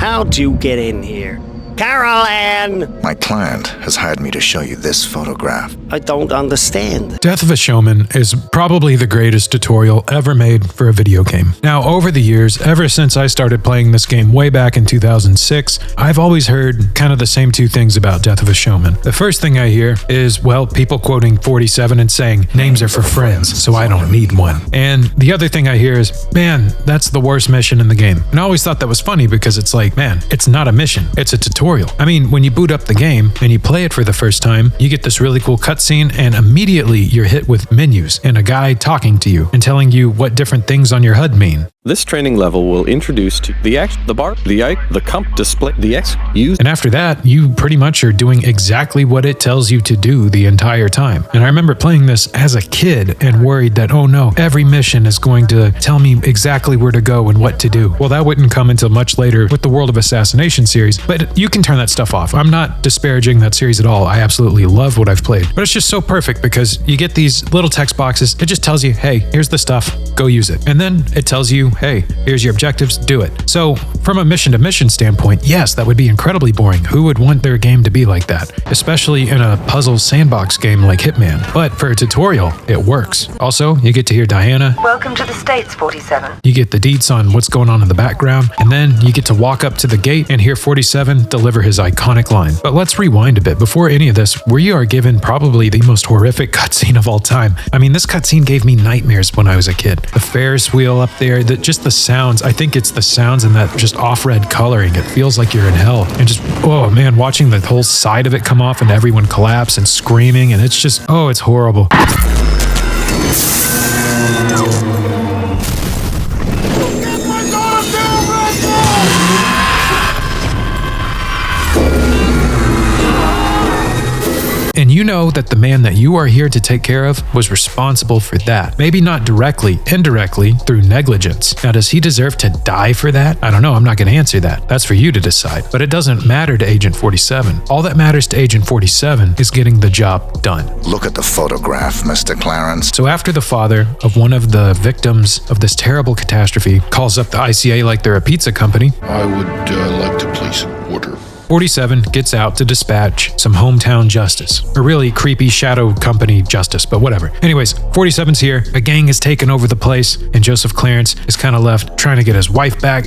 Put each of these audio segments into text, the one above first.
How'd you get in here? Carol Ann! My client has hired me to show you this photograph. I don't understand. Death of a Showman is probably the greatest tutorial ever made for a video game. Now, over the years, ever since I started playing this game way back in 2006, I've always heard kind of the same two things about Death of a Showman. The first thing I hear is, well, people quoting 47 and saying, names are for friends, so I don't need one. And the other thing I hear is, man, that's the worst mission in the game. And I always thought that was funny because it's like, man, it's not a mission, it's a tutorial. I mean, when you boot up the game and you play it for the first time, you get this really cool cutscene and immediately you're hit with menus and a guy talking to you and telling you what different things on your HUD mean. This training level will introduce to the X, the bar, the I, the comp display, the X, use. And after that, you pretty much are doing exactly what it tells you to do the entire time. And I remember playing this as a kid and worried that, oh no, every mission is going to tell me exactly where to go and what to do. Well, that wouldn't come until much later with the World of Assassination series, but you can turn that stuff off. I'm not disparaging that series at all. I absolutely love what I've played. But it's just so perfect because you get these little text boxes. It just tells you, hey, here's the stuff, go use it. And then it tells you, hey, here's your objectives, do it. So from a mission-to-mission standpoint, yes, that would be incredibly boring. Who would want their game to be like that? Especially in a puzzle sandbox game like Hitman. But for a tutorial, it works. Also, you get to hear Diana. Welcome to the States, 47. You get the deets on what's going on in the background, and then you get to walk up to the gate and hear 47 deliver his iconic line. But let's rewind a bit. Before any of this, we are given probably the most horrific cutscene of all time. I mean, this cutscene gave me nightmares when I was a kid. The Ferris wheel up there, just the sounds. I think it's the sounds and that just off-red coloring. It feels like you're in hell. And just, oh man, watching the whole side of it come off and everyone collapse and screaming, and it's just, oh, it's horrible. And you know that the man that you are here to take care of was responsible for that. Maybe not directly, indirectly, through negligence. Now, does he deserve to die for that? I don't know, I'm not going to answer that. That's for you to decide. But it doesn't matter to Agent 47. All that matters to Agent 47 is getting the job done. Look at the photograph, Mr. Clarence. So after the father of one of the victims of this terrible catastrophe calls up the ICA like they're a pizza company, I would like to place an order. 47 gets out to dispatch some hometown justice. A really creepy shadow company justice, but whatever. Anyways, 47's here, a gang has taken over the place, and Joseph Clarence is kind of left trying to get his wife back.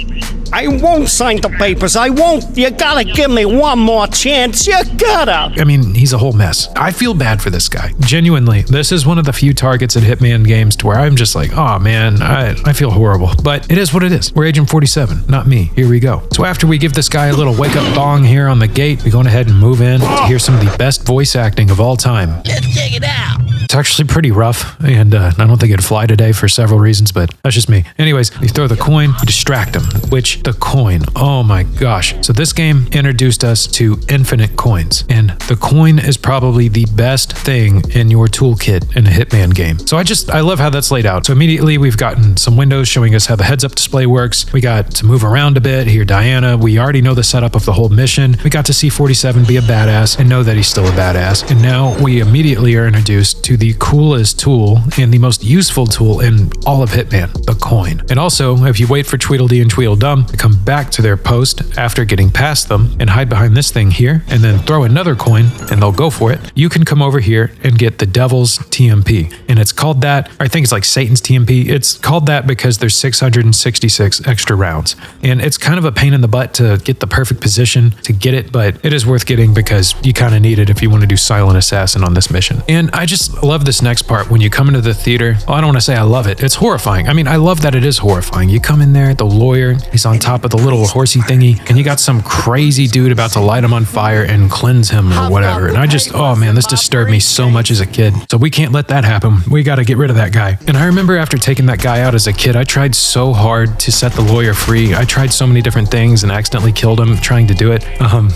I won't sign the papers, I won't. You gotta give me one more chance, you gotta. I mean, he's a whole mess. I feel bad for this guy. Genuinely, this is one of the few targets in Hitman games to where I'm just like, oh man, I feel horrible. But it is what it is. We're Agent 47, not me. Here we go. So after we give this guy a little wake-up bong here on the gate, we go ahead and move in to hear some of the best voice acting of all time. Let's check it out. It's actually pretty rough, and I don't think it'd fly today for several reasons, but that's just me. Anyways, you throw the coin, you distract them, which the coin, oh my gosh. So this game introduced us to infinite coins, and the coin is probably the best thing in your toolkit in a Hitman game. So I love how that's laid out. So immediately we've gotten some windows showing us how the heads-up display works. We got to move around a bit, hear Diana. We already know the setup of the whole mission. We got to see 47 be a badass and know that he's still a badass. And now we immediately are introduced to the coolest tool and the most useful tool in all of Hitman, the coin. And also, if you wait for Tweedledee and Tweedledum to come back to their post after getting past them and hide behind this thing here and then throw another coin and they'll go for it, you can come over here and get the Devil's TMP. And it's called that, or I think it's like Satan's TMP. It's called that because there's 666 extra rounds. And it's kind of a pain in the butt to get the perfect position to get it, but it is worth getting because you kind of need it if you want to do Silent Assassin on this mission. And I just love this next part when you come into the theater. Well, I don't want to say I love it. It's horrifying. I mean, I love that it is horrifying. You come in there, the lawyer, he's on top of the little horsey thingy, and you got some crazy dude about to light him on fire and cleanse him or whatever. And I just, oh man, this disturbed me so much as a kid. So we can't let that happen. We got to get rid of that guy. And I remember after taking that guy out as a kid, I tried so hard to set the lawyer free. I tried so many different things and accidentally killed him trying to do it.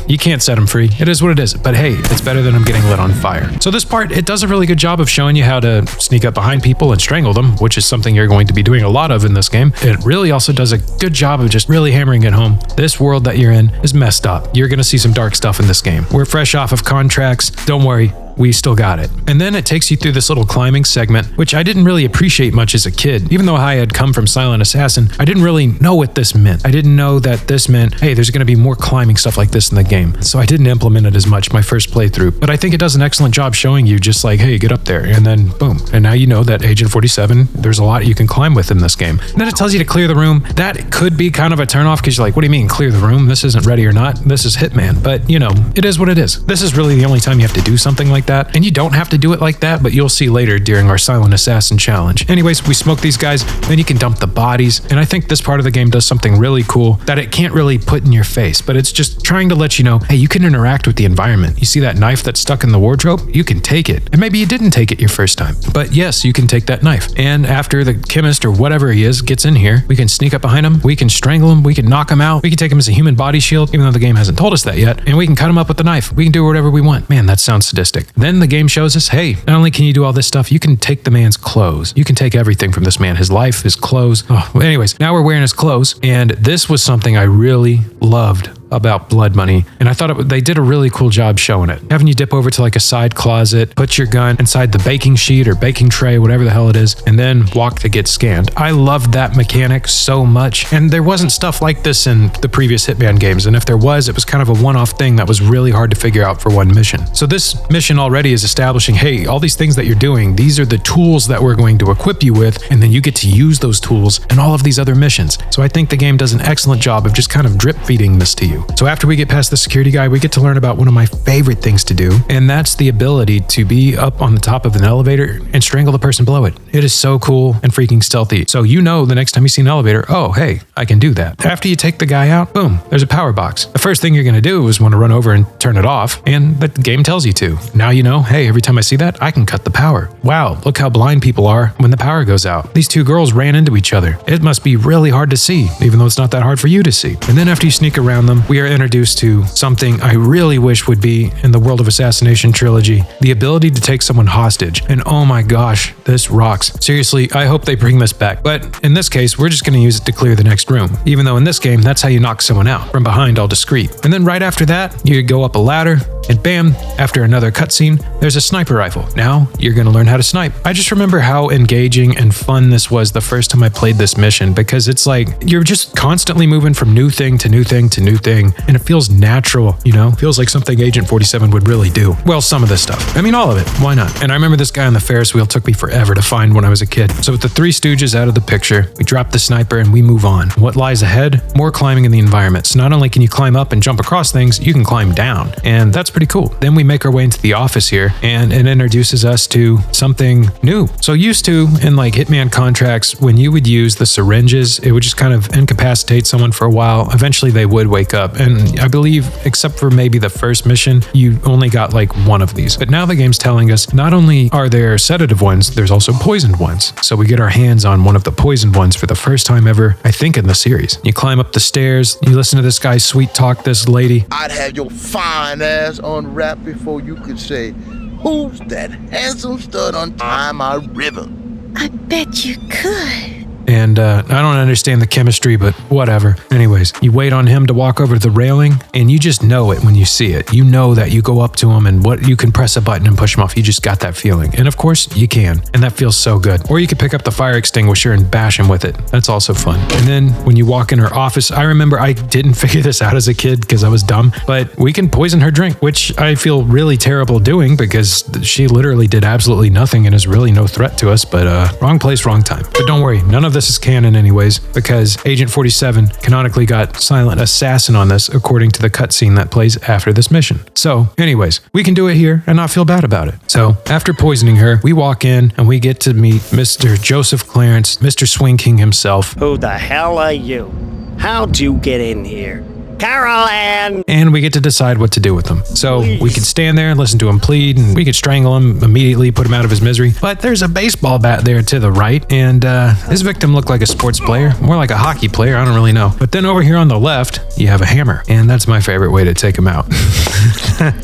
You can't set him free. It is what it is. But hey, it's better than him getting lit on fire. So this part, it does a really good job of showing you how to sneak up behind people and strangle them, which is something you're going to be doing a lot of in this game. It really also does a good job of just really hammering it home. This world that you're in is messed up. You're going to see some dark stuff in this game. We're fresh off of contracts. Don't worry, we still got it. And then it takes you through this little climbing segment, which I didn't really appreciate much as a kid. Even though I had come from Silent Assassin, I didn't really know what this meant. I didn't know that this meant, hey, there's going to be more climbing stuff like this in the game. So I didn't implement it as much my first playthrough. But I think it does an excellent job showing you just like, hey, get up there, and then boom. And now you know that Agent 47, there's a lot you can climb with in this game. And then it tells you to clear the room. That could be kind of a turnoff because you're like, what do you mean clear the room? This isn't Ready or Not. This is Hitman. But you know, it is what it is. This is really the only time you have to do something like that. And you don't have to do it like that, but you'll see later during our Silent Assassin challenge. Anyways, we smoke these guys, then you can dump the bodies. And I think this part of the game does something really cool that it can't really put in your face, but it's just trying to let you know, hey, you can interact with the environment. You see that knife that's stuck in the wardrobe? You can take it. And maybe you didn't take it your first time, but yes, you can take that knife. And after the chemist or whatever he is gets in here, we can sneak up behind him, we can strangle him, we can knock him out, we can take him as a human body shield, even though the game hasn't told us that yet, and we can cut him up with the knife. We can do whatever we want. Man, that sounds sadistic. Then the game shows us, hey, not only can you do all this stuff, you can take the man's clothes. You can take everything from this man, his life, his clothes. Oh, anyways, now we're wearing his clothes, and this was something I really loved about Blood Money, and I thought they did a really cool job showing it. Having you dip over to like a side closet, put your gun inside the baking sheet or baking tray, whatever the hell it is, and then walk to get scanned. I loved that mechanic so much, and there wasn't stuff like this in the previous Hitman games, and if there was, it was kind of a one-off thing that was really hard to figure out for one mission. So this mission already is establishing, hey, all these things that you're doing, these are the tools that we're going to equip you with, and then you get to use those tools in all of these other missions. So I think the game does an excellent job of just kind of drip feeding this to you. So after we get past the security guy, we get to learn about one of my favorite things to do, and that's the ability to be up on the top of an elevator and strangle the person below it. It is so cool and freaking stealthy. So you know the next time you see an elevator, oh, hey, I can do that. After you take the guy out, boom, there's a power box. The first thing you're going to do is want to run over and turn it off, and the game tells you to. Now you know, hey, every time I see that, I can cut the power. Wow, look how blind people are when the power goes out. These two girls ran into each other. It must be really hard to see, even though it's not that hard for you to see. And then after you sneak around them, we are introduced to something I really wish would be in the World of Assassination trilogy, the ability to take someone hostage. And oh my gosh, this rocks. Seriously, I hope they bring this back. But in this case, we're just going to use it to clear the next room. Even though in this game, that's how you knock someone out, from behind, all discreet. And then right after that, you go up a ladder, and bam, after another cutscene, there's a sniper rifle. Now you're going to learn how to snipe. I just remember how engaging and fun this was the first time I played this mission, because it's like you're just constantly moving from new thing to new thing to new thing, and it feels natural, you know? Feels like something Agent 47 would really do. Well, some of this stuff. I mean, all of it. Why not? And I remember this guy on the Ferris wheel took me forever to find when I was a kid. So with the Three Stooges out of the picture, we drop the sniper and we move on. What lies ahead? More climbing in the environment. So not only can you climb up and jump across things, you can climb down. And that's pretty cool. Then we make our way into the office here, and it introduces us to something new. So used to, in like Hitman contracts, when you would use the syringes, it would just kind of incapacitate someone for a while. Eventually they would wake up. And I believe, except for maybe the first mission, you only got like one of these. But now the game's telling us not only are there sedative ones, there's also poisoned ones. So we get our hands on one of the poisoned ones for the first time ever, I think, in the series. You climb up the stairs, you listen to this guy sweet talk this lady. I'd have your fine ass unwrapped before you could say, who's that handsome stud untying my ribbon? I bet you could. And I don't understand the chemistry, but whatever. Anyways, you wait on him to walk over to the railing, and you just know it when you see it. You know that you go up to him and what you can press a button and push him off. You just got that feeling. And of course, you can. And that feels so good. Or you could pick up the fire extinguisher and bash him with it. That's also fun. And then when you walk in her office, I remember I didn't figure this out as a kid because I was dumb, but we can poison her drink, which I feel really terrible doing because she literally did absolutely nothing and is really no threat to us, but wrong place, wrong time. But don't worry, none of this is canon anyways, because Agent 47 canonically got Silent Assassin on this according to the cutscene that plays after this mission. So anyways, we can do it here and not feel bad about it. So after poisoning her, we walk in and we get to meet Mr. Joseph Clarence, Mr. Swing King himself. Who the hell are you? How'd you get in here? Carol Ann! And we get to decide what to do with him. So we could stand there and listen to him plead, and we could strangle him immediately, put him out of his misery. But there's a baseball bat there to the right, and his victim looked like a sports player, more like a hockey player, I don't really know. But then over here on the left, you have a hammer, and that's my favorite way to take him out.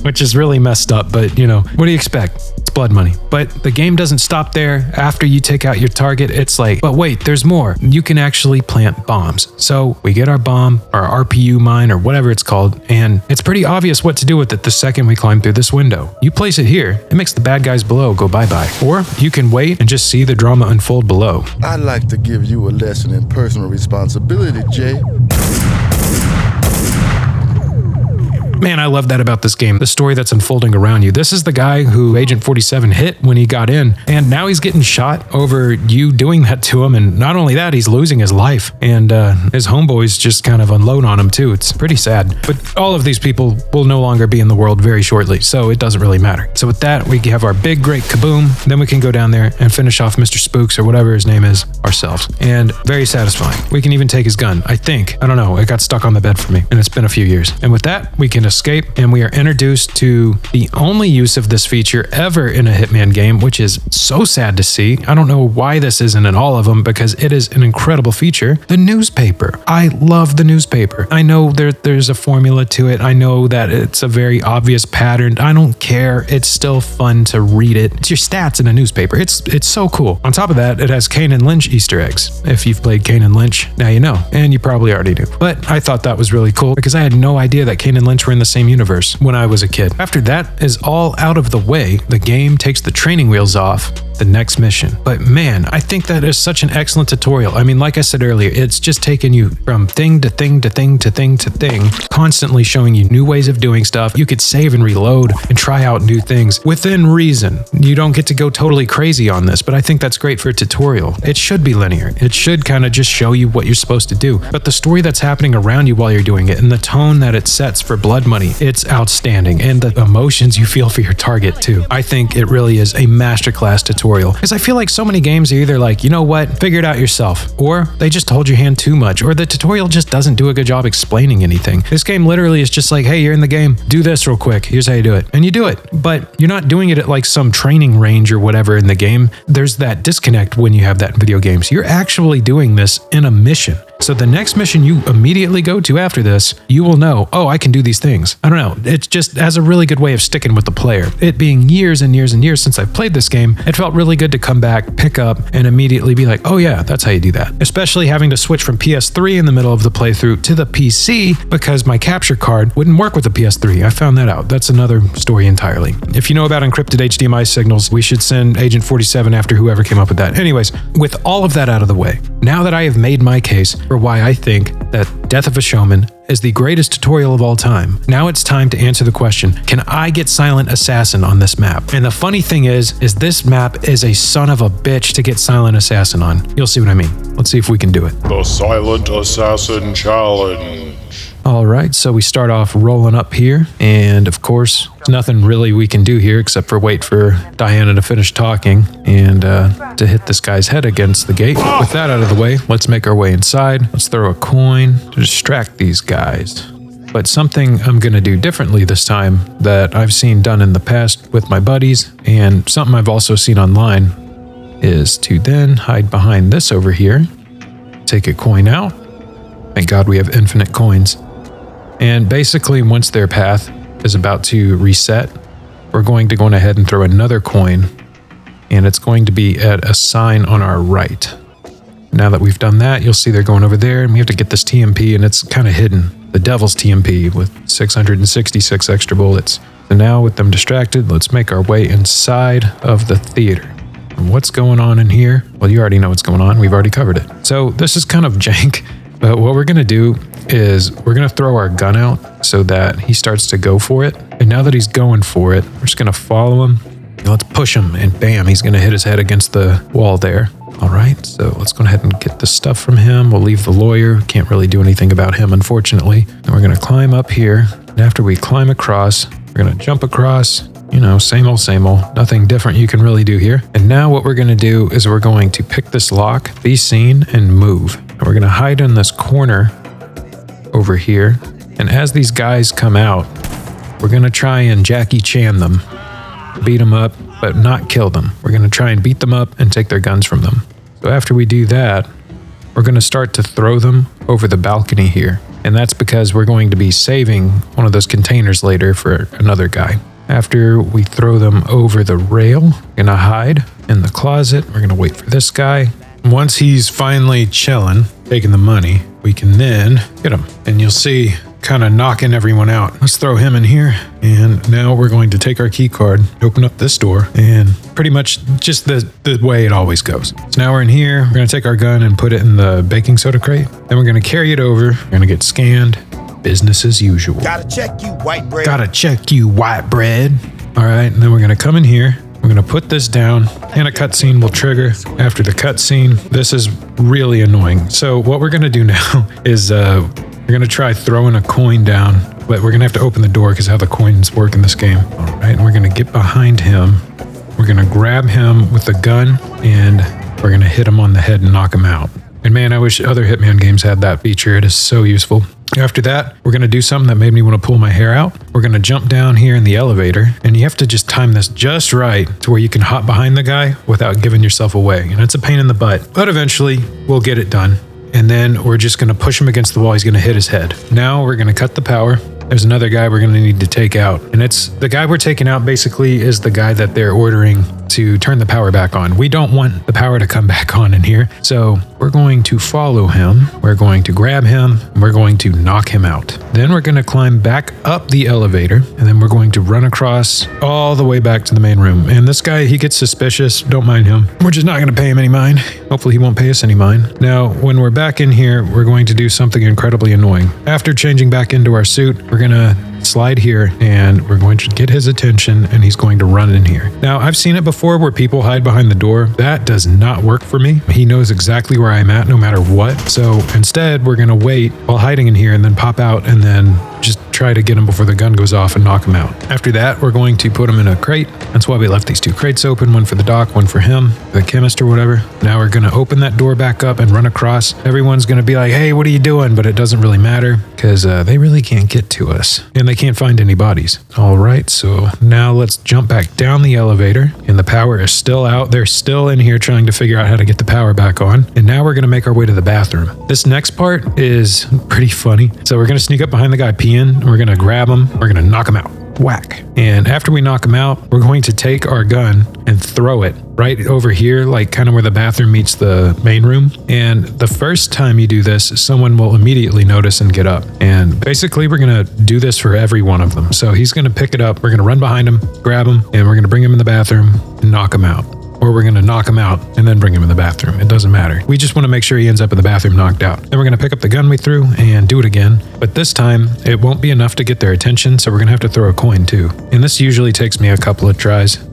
Which is really messed up, but you know, what do you expect? It's blood money. But the game doesn't stop there. After you take out your target, it's like, but wait, there's more. You can actually plant bombs. So we get our bomb, our RPU mine, or whatever it's called, and it's pretty obvious what to do with it the second we climb through this window. You place it here, it makes the bad guys below go bye-bye. Or you can wait and just see the drama unfold below. I'd like to give you a lesson in personal responsibility, Jay. Man, I love that about this game, the story that's unfolding around you. This is the guy who Agent 47 hit when he got in, and now he's getting shot over you doing that to him, and not only that, he's losing his life, and his homeboys just kind of unload on him too. It's pretty sad. But all of these people will no longer be in the world very shortly, so it doesn't really matter. So with that, we have our big, great kaboom, then we can go down there and finish off Mr. Spooks, or whatever his name is, ourselves. And very satisfying. We can even take his gun, I think. I don't know, it got stuck on the bed for me, and it's been a few years. And with that, we can escape, and we are introduced to the only use of this feature ever in a Hitman game, which is so sad to see. I don't know why this isn't in all of them, because it is an incredible feature. The newspaper. I love the newspaper. I know there's a formula to it. I know that it's a very obvious pattern. I don't care. It's still fun to read it. It's your stats in a newspaper. It's so cool. On top of that, it has Kane and Lynch Easter eggs. If you've played Kane and Lynch, now you know, and you probably already do. But I thought that was really cool because I had no idea that Kane and Lynch were in the same universe when I was a kid. After that is all out of the way, the game takes the training wheels off the next mission. But man, I think that is such an excellent tutorial. I mean, like I said earlier, it's just taking you from thing to thing to thing to thing to thing, constantly showing you new ways of doing stuff. You could save and reload and try out new things within reason. You don't get to go totally crazy on this, but I think that's great for a tutorial. It should be linear. It should kind of just show you what you're supposed to do. But the story that's happening around you while you're doing it and the tone that it sets for blood money, it's outstanding. And the emotions you feel for your target too. I think it really is a masterclass tutorial. Because I feel like so many games are either like, you know what, figure it out yourself, or they just hold your hand too much, or the tutorial just doesn't do a good job explaining anything. This game literally is just like, hey, you're in the game, do this real quick, here's how you do it, and you do it. But you're not doing it at like some training range or whatever in the game. There's that disconnect when you have that in video games. You're actually doing this in a mission. So the next mission you immediately go to after this, you will know, oh, I can do these things. I don't know. It just has a really good way of sticking with the player. It being years and years and years since I've played this game, it felt really good to come back, pick up, and immediately be like, oh yeah, that's how you do that. Especially having to switch from PS3 in the middle of the playthrough to the PC because my capture card wouldn't work with the PS3. I found that out. That's another story entirely. If you know about encrypted HDMI signals, we should send Agent 47 after whoever came up with that. Anyways, with all of that out of the way, now that I have made my case for why I think that Death of a Showman is the greatest tutorial of all time, now it's time to answer the question, can I get Silent Assassin on this map? And the funny thing is this map is a son of a bitch to get Silent Assassin on. You'll see what I mean. Let's see if we can do it. The Silent Assassin Challenge. All right, so we start off rolling up here, and of course, there's nothing really we can do here except for wait for Diana to finish talking and to hit this guy's head against the gate. With that out of the way, let's make our way inside. Let's throw a coin to distract these guys. But something I'm going to do differently this time that I've seen done in the past with my buddies, and something I've also seen online, is to then hide behind this over here, take a coin out. Thank God we have infinite coins. And basically, once their path is about to reset, we're going to go ahead and throw another coin, and it's going to be at a sign on our right. Now that we've done that, you'll see they're going over there, and we have to get this TMP, and it's kind of hidden. The Devil's TMP with 666 extra bullets. So now with them distracted, let's make our way inside of the theater. And what's going on in here? Well, you already know what's going on. We've already covered it. So this is kind of jank. But what we're going to do is we're going to throw our gun out so that he starts to go for it. And now that he's going for it, we're just going to follow him. Let's push him, and bam, he's going to hit his head against the wall there. All right, so let's go ahead and get the stuff from him. We'll leave the lawyer. Can't really do anything about him, unfortunately. And we're going to climb up here. And after we climb across, we're going to jump across. You know, same old, nothing different you can really do here. And now what we're going to do is we're going to pick this lock, be seen, and move. And we're going to hide in this corner over here. And as these guys come out, we're going to try and Jackie Chan them, beat them up, but not kill them. We're going to try and beat them up and take their guns from them. So after we do that, we're going to start to throw them over the balcony here. And that's because we're going to be saving one of those containers later for another guy. after we throw them over the rail, we're gonna hide in the closet. We're gonna wait for this guy. Once he's finally chilling, taking the money, we can then get him. And you'll see kind of knocking everyone out. Let's throw him in here. And now we're going to take our key card, open up this door, and pretty much just the way it always goes. So now we're in here. We're going to take our gun and put it in the baking soda crate. Then we're going to carry it over. We're going to get scanned. Business as usual. Gotta check you, white bread. Gotta check you, white bread. All right, and then we're going to come in here. We're going to put this down, and a cutscene will trigger. After the cutscene, this is really annoying. So what we're going to do now is we're going to try throwing a coin down, but we're going to have to open the door because how the coins work in this game. All right, and we're going to get behind him. We're going to grab him with the gun, and we're going to hit him on the head and knock him out. And man, I wish other Hitman games had that feature. It is so useful. After that, we're going to do something that made me want to pull my hair out. We're going to jump down here in the elevator, and you have to just time this just right to where you can hop behind the guy without giving yourself away. And it's a pain in the butt, but eventually we'll get it done. And then we're just going to push him against the wall. He's going to hit his head. Now we're going to cut the power. There's another guy we're going to need to take out. And it's the guy we're taking out basically is the guy that they're ordering to turn the power back on. We don't want the power to come back on in here. So we're going to follow him. We're going to grab him. And we're going to knock him out. Then we're going to climb back up the elevator. And then we're going to run across all the way back to the main room. And this guy, he gets suspicious. Don't mind him. We're just not going to pay him any mind. Hopefully he won't pay us any mind. Now, when we're back in here, we're going to do something incredibly annoying. After changing back into our suit, we're going to slide here and we're going to get his attention and he's going to run in here. Now, I've seen it before where people hide behind the door. That does not work for me. He knows exactly where I'm at no matter what. So instead, we're going to wait while hiding in here and then pop out and then just try to get him before the gun goes off and knock him out. After that, we're going to put him in a crate. That's why we left these two crates open, one for the doc, one for him, the chemist or whatever. Now we're going to open that door back up and run across. Everyone's going to be like, hey, what are you doing? But it doesn't really matter because they really can't get to us and they can't find any bodies. All right, so now let's jump back down the elevator and the power is still out. They're still in here trying to figure out how to get the power back on. And now we're going to make our way to the bathroom. This next part is pretty funny. So we're going to sneak up behind the guy peeing. We're going to grab him. We're going to knock him out. Whack. And after we knock him out, we're going to take our gun and throw it right over here, like kind of where the bathroom meets the main room. And the first time you do this, someone will immediately notice and get up. And basically, we're going to do this for every one of them. So he's going to pick it up. We're going to run behind him, grab him, and we're going to bring him in the bathroom and knock him out. Or we're going to knock him out and then bring him in the bathroom. It doesn't matter. We just want to make sure he ends up in the bathroom knocked out. Then we're going to pick up the gun we threw and do it again. But this time, it won't be enough to get their attention, so we're going to have to throw a coin too. And this usually takes me a couple of tries.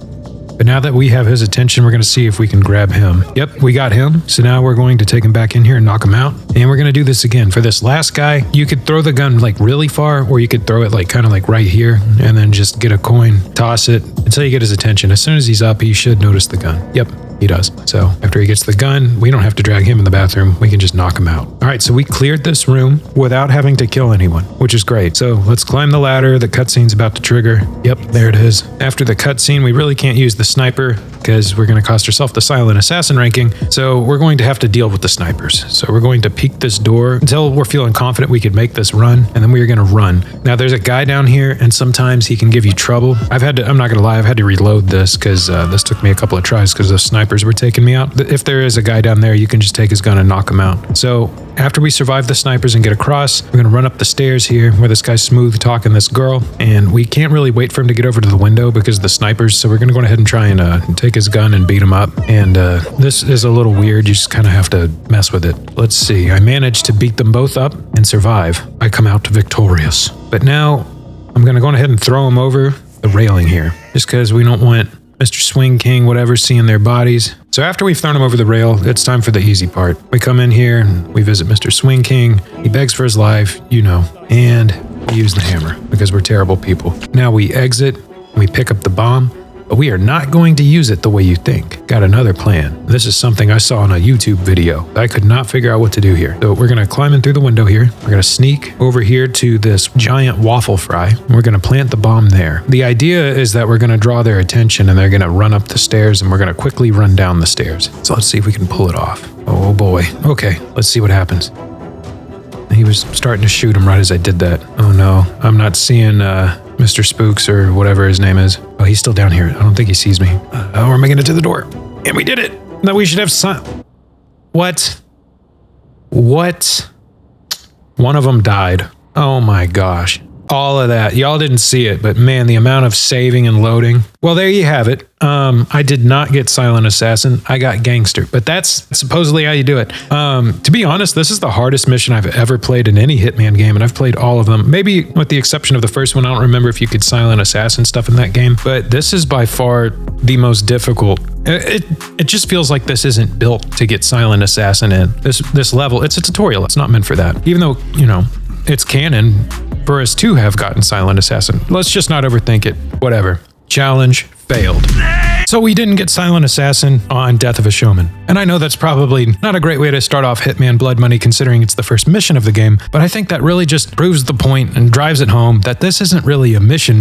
But now that we have his attention, we're going to see if we can grab him. Yep, we got him. So now we're going to take him back in here and knock him out. And we're going to do this again. For this last guy, you could throw the gun like really far, or you could throw it like kind of like right here and then just get a coin, toss it until you get his attention. As soon as he's up, he should notice the gun. Yep, he does. So after he gets the gun, we don't have to drag him in the bathroom. We can just knock him out. All right, so we cleared this room without having to kill anyone, which is great. So let's climb the ladder. The cutscene's about to trigger. Yep, there it is. After the cutscene, we really can't use the sniper because we're going to cost ourselves the silent assassin ranking. So we're going to have to deal with the snipers. So we're going to peek this door until we're feeling confident we could make this run, and then we are going to run. Now there's a guy down here, and sometimes he can give you trouble. I'm not going to lie, I've had to reload this because this took me a couple of tries because the snipers were taking me out. If there is a guy down there, you can just take his gun and knock him out. So after we survive the snipers and get across, we're going to run up the stairs here where this guy's smooth talking this girl, and we can't really wait for him to get over to the window because of the snipers. So we're going to go ahead and try and take his gun and beat him up. And this is a little weird. You just kind of have to mess with it. Let's see. I managed to beat them both up and survive. I come out victorious. But now I'm going to go ahead and throw him over the railing here just because we don't want Mr. Swing King, whatever, seeing their bodies. So after we've thrown him over the rail, it's time for the easy part. We come in here and we visit Mr. Swing King. He begs for his life, you know, and we use the hammer because we're terrible people. Now we exit, we pick up the bomb, but we are not going to use it the way you think. Got another plan. This is something I saw in a YouTube video. I could not figure out what to do here. So we're going to climb in through the window here. We're going to sneak over here to this giant waffle fry. We're going to plant the bomb there. The idea is that we're going to draw their attention and they're going to run up the stairs and we're going to quickly run down the stairs. So let's see if we can pull it off. Oh boy. Okay, let's see what happens. He was starting to shoot him right as I did that. Oh no, I'm not seeing Mr. Spooks or whatever his name is. Oh, he's still down here. I don't think he sees me. Oh, we're making it to the door. And we did it. Now we should have What? What? One of them died. Oh my gosh. All of that. Y'all didn't see it, but man, the amount of saving and loading. Well, there you have it. I did not get Silent Assassin. I got Gangster, but that's supposedly how you do it. To be honest, this is the hardest mission I've ever played in any Hitman game, and I've played all of them. Maybe with the exception of the first one. I don't remember if you could Silent Assassin stuff in that game, but this is by far the most difficult. It just feels like this isn't built to get Silent Assassin in. This level, it's a tutorial. It's not meant for that. Even though, you know, it's canon for us to have gotten Silent Assassin. Let's just not overthink it. Whatever. Challenge failed. So we didn't get Silent Assassin on Death of a Showman. And I know that's probably not a great way to start off Hitman Blood Money considering it's the first mission of the game, but I think that really just proves the point and drives it home that this isn't really a mission.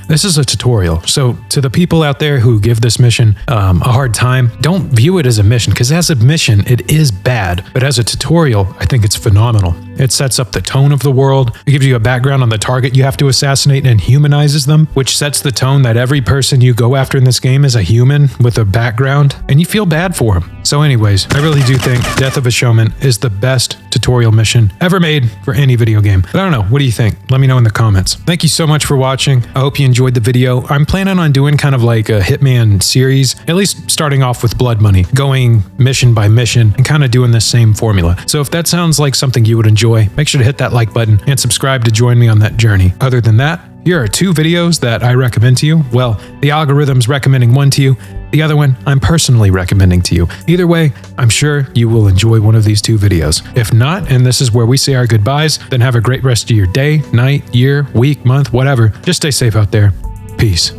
This is a tutorial. So to the people out there who give this mission a hard time, don't view it as a mission, because as a mission, it is bad. But as a tutorial, I think it's phenomenal. It sets up the tone of the world. It gives you a background on the target you have to assassinate and humanizes them, which sets the tone that every person you go after in this game is a human with a background, and you feel bad for them. So anyways, I really do think Death of a Showman is the best tutorial mission ever made for any video game. But I don't know, what do you think? Let me know in the comments. Thank you so much for watching. I hope you enjoyed the video. I'm planning on doing kind of like a Hitman series, at least starting off with Blood Money, going mission by mission and kind of doing the same formula. So if that sounds like something you would enjoy, make sure to hit that like button and subscribe to join me on that journey. Other than that, here are 2 videos that I recommend to you. Well, the algorithm's recommending one to you. The other one I'm personally recommending to you. Either way, I'm sure you will enjoy one of these 2 videos. If not, and this is where we say our goodbyes, then have a great rest of your day, night, year, week, month, whatever. Just stay safe out there. Peace.